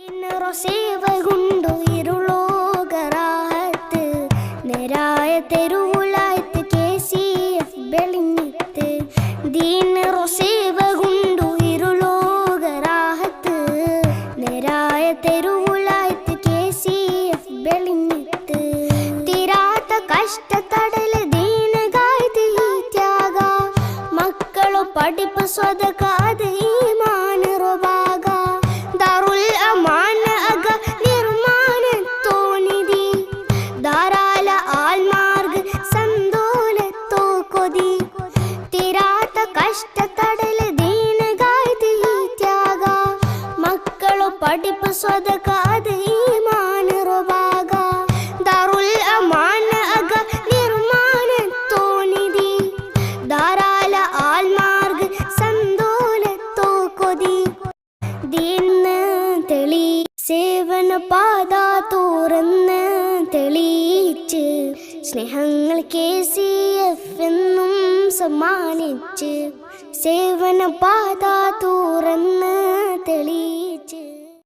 സേവ കൊണ്ടു ഇരുളോകറാഹത്ത് നേരായ തെരുവുലായത്ത് KCF വെളിഞ്ഞത്ത് ദീനറോ സേവ കൊണ്ടു ഇരുളോകറാഹത്ത് നേരായ തെരുവുലായത്ത് KCF വെളിഞ്ഞത്ത് തീരാത്ത കഷ്ടത്തടല് ദീനഗായത് ഈ ത്യാഗ മക്കളോ പഠിപ്പ് സ്വതകാത് ഈമാനറോ ഭാഗ കഷ്ടത്തടല് ദീനഗായത് ഈ ത്യാഗ മക്കളോ പഠിപ്പ് സ്വതകാത് ഈമാനറോ ഭാഗ ദാറുൽ അമാന അഗ നിർമ്മാണത്തോനിധി ധാരാള ആൽമാർഗ് സന്തോലത്തോ കൊതി ദീന്ന് തെളി സേവന പാത തുറന്ന് തെളിയിച്ച് സ്നേഹങ്ങൾ KCF എന്നും സമ്മാനിച്ച് സേവന പാത തുറന്ന് തെളി